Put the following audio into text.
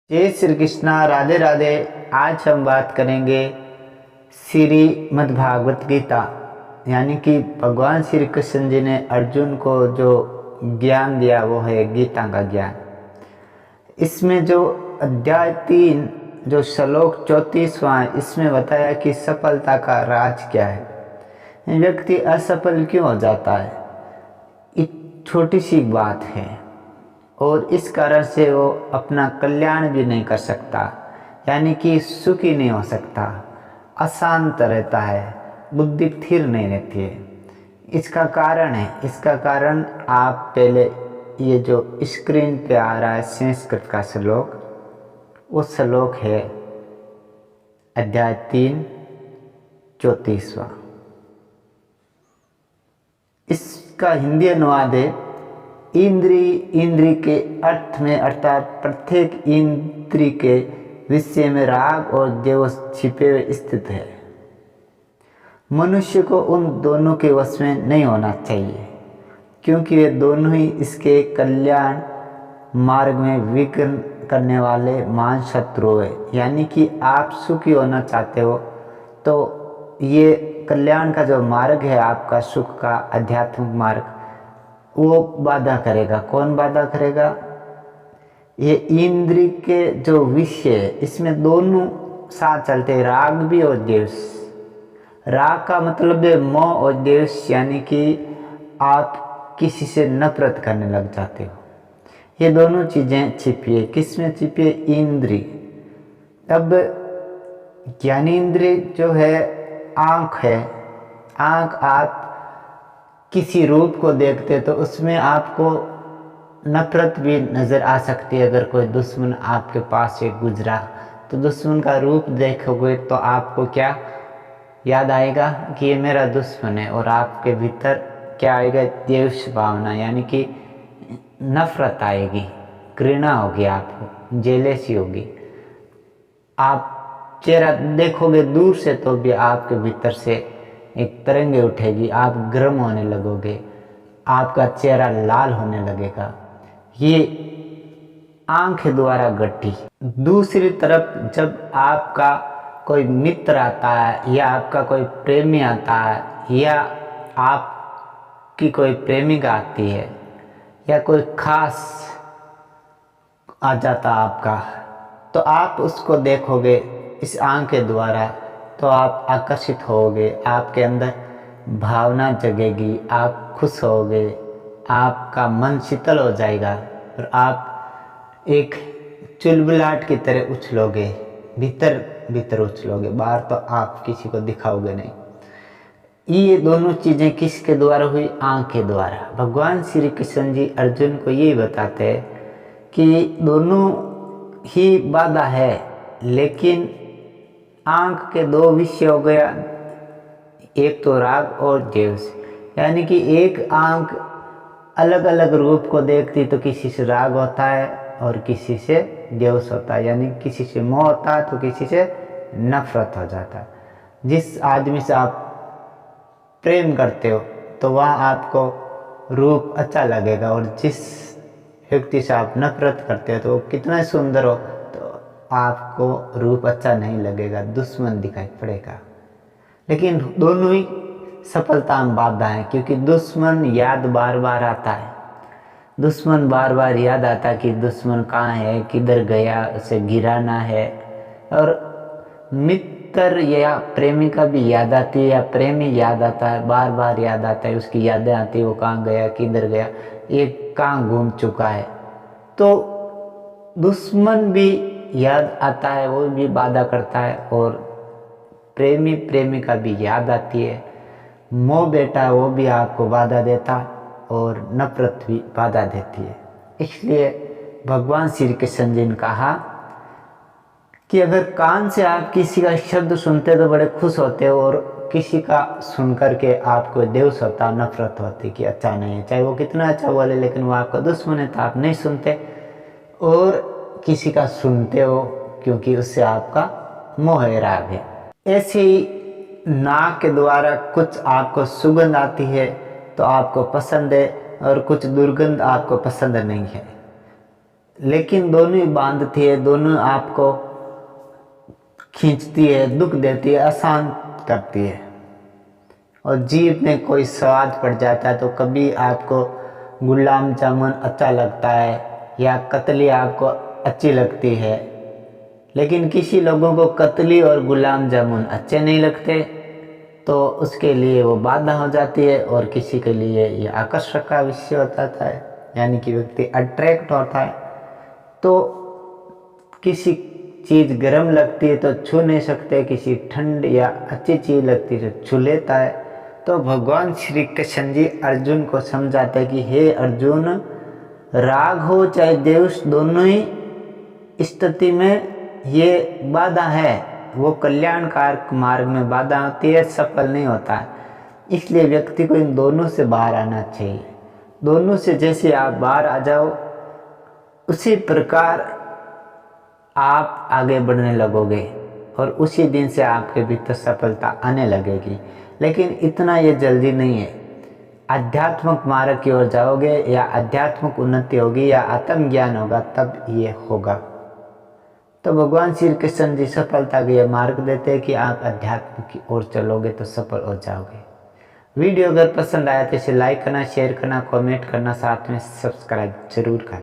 जय श्री कृष्णा, राधे राधे। आज हम बात करेंगे श्रीमद् भागवत गीता, यानी कि भगवान श्री कृष्ण जी ने अर्जुन को जो ज्ञान दिया वो है गीता का ज्ञान। इसमें जो अध्याय 3 जो श्लोक 34वां है, इसमें बताया कि सफलता का राज क्या है। व्यक्ति असफल क्यों हो जाता है, एक छोटी सी बात है और इस कारण से वो अपना कल्याण भी नहीं कर सकता, यानी कि सुखी नहीं हो सकता, अशांत रहता है, बुद्धि स्थिर नहीं रहती है। इसका कारण आप पहले ये जो स्क्रीन पे आ रहा है संस्कृत का श्लोक, वो श्लोक है अध्याय 3 34वां। इसका हिंदी अनुवाद है, इंद्री के अर्थ में अर्थात प्रत्येक इंद्री के विषय में राग और द्वेष छिपे हुए स्थित है। मनुष्य को उन दोनों के वश में नहीं होना चाहिए, क्योंकि वे दोनों ही इसके कल्याण मार्ग में विघ्न करने वाले महान शत्रु है। यानी कि आप सुखी होना चाहते हो तो ये कल्याण का जो मार्ग है, आपका सुख का आध्यात्मिक मार्ग, वो बाधा करेगा। कौन बाधा करेगा? ये इंद्री के जो विषय है, इसमें दोनों साथ चलते हैं, राग भी और द्वेष। राग का मतलब है मोह और द्वेष, यानी कि आप किसी से नफरत करने लग जाते हो। ये दोनों चीजें छिपी है। किसमें छिपी है? इंद्री। अब ज्ञानेंद्रिय जो है आँख है। आँख, आप किसी रूप को देखते तो उसमें आपको नफरत भी नज़र आ सकती है। अगर कोई दुश्मन आपके पास से गुजरा तो दुश्मन का रूप देखोगे तो आपको क्या याद आएगा कि ये मेरा दुश्मन है, और आपके भीतर क्या आएगा? द्वेष भावना, यानी कि नफरत आएगी, घृणा होगी, आपको जेलेसी होगी। आप चेहरा देखोगे दूर से तो भी आपके भीतर से एक तरंगे उठेगी, आप गर्म होने लगोगे, आपका चेहरा लाल होने लगेगा। ये आंख द्वारा घटी। दूसरी तरफ जब आपका कोई मित्र आता है या आपका कोई प्रेमी आता है या आपकी कोई प्रेमिका आती है या कोई खास आ जाता आपका, तो आप उसको देखोगे इस आंख के द्वारा तो आप आकर्षित होगे, आपके अंदर भावना जगेगी, आप खुश होगे, आपका मन शीतल हो जाएगा और आप एक चुलबुलाहट की तरह उछलोगे, भीतर भीतर उछलोगे, बाहर तो आप किसी को दिखाओगे नहीं। ये दोनों चीज़ें किसके द्वारा हुई? आँख के द्वारा। भगवान श्री कृष्ण जी अर्जुन को ये बताते हैं कि दोनों ही बाधा है, लेकिन आँख के दो विषय हो गया, एक तो राग और द्वेष। यानी कि एक आँख अलग अलग रूप को देखती तो किसी से राग होता है और किसी से द्वेष होता है, यानी किसी से मोह होता है तो किसी से नफरत हो जाता है। जिस आदमी से आप प्रेम करते हो तो वह आपको रूप अच्छा लगेगा, और जिस व्यक्ति से आप नफरत करते हो तो वो कितना सुंदर हो तो आपको रूप अच्छा नहीं लगेगा, दुश्मन दिखाई पड़ेगा। लेकिन दोनों ही सफलता में बाधा है, क्योंकि दुश्मन याद बार बार आता है। दुश्मन बार बार याद आता है कि दुश्मन कहाँ है, किधर गया, उसे गिराना है। और मित्र या प्रेमिका भी याद आती है या प्रेमी याद आता है, बार बार याद आता है, उसकी यादें आती है, वो कहाँ गया, किधर गया, ये कहाँ घूम चुका है। तो दुश्मन भी याद आता है, वो भी बाधा करता है, और प्रेमी प्रेमिका भी याद आती है। मोह बेटा वो भी आपको बाधा देता, और नफरत भी बाधा देती है। इसलिए भगवान श्री कृष्ण जी ने कहा कि अगर कान से आप किसी का शब्द सुनते तो बड़े खुश होते हो, और किसी का सुनकर के आपको द्वेष होता, नफरत होती कि अच्छा नहीं है, चाहे वो कितना अच्छा बोले लेकिन वो आपका दुश्मन है तो आप नहीं सुनते। और किसी का सुनते हो क्योंकि उससे आपका मोह है, राग है। ऐसे ही नाक के द्वारा कुछ आपको सुगंध आती है तो आपको पसंद है, और कुछ दुर्गंध आपको पसंद नहीं है। लेकिन दोनों ही बांधती है, दोनों आपको खींचती है, दुख देती है, अशांत करती है। और जीभ में कोई स्वाद पड़ जाता है तो कभी आपको गुलाब जामुन अच्छा लगता है या कतली आपको अच्छी लगती है, लेकिन किसी लोगों को कतली और गुलाब जामुन अच्छे नहीं लगते तो उसके लिए वो बाधा हो जाती है, और किसी के लिए ये आकर्षक का विषय हो जाता है, यानी कि व्यक्ति अट्रैक्ट होता है। तो किसी चीज़ गर्म लगती है तो छू नहीं सकते, किसी ठंड या अच्छी चीज़ लगती है तो छू लेता है। तो भगवान श्री कृष्ण जी अर्जुन को समझाते हैं कि हे अर्जुन, राग हो चाहे द्वेष, दोनों ही स्थिति में ये बाधा है, वो कल्याणकारक मार्ग में बाधा होती है, सफल नहीं होता है। इसलिए व्यक्ति को इन दोनों से बाहर आना चाहिए। दोनों से जैसे आप बाहर आ जाओ उसी प्रकार आप आगे बढ़ने लगोगे और उसी दिन से आपके भीतर सफलता आने लगेगी। लेकिन इतना ये जल्दी नहीं है। आध्यात्मिक मार्ग की ओर जाओगे या आध्यात्मिक उन्नति होगी या आत्मज्ञान होगा तब ये होगा। तो भगवान श्री कृष्ण जी सफलता का ये मार्ग देते हैं कि आप अध्यात्म की ओर चलोगे तो सफल हो जाओगे। वीडियो अगर पसंद आया तो इसे लाइक करना, शेयर करना, कमेंट करना, साथ में सब्सक्राइब जरूर करना।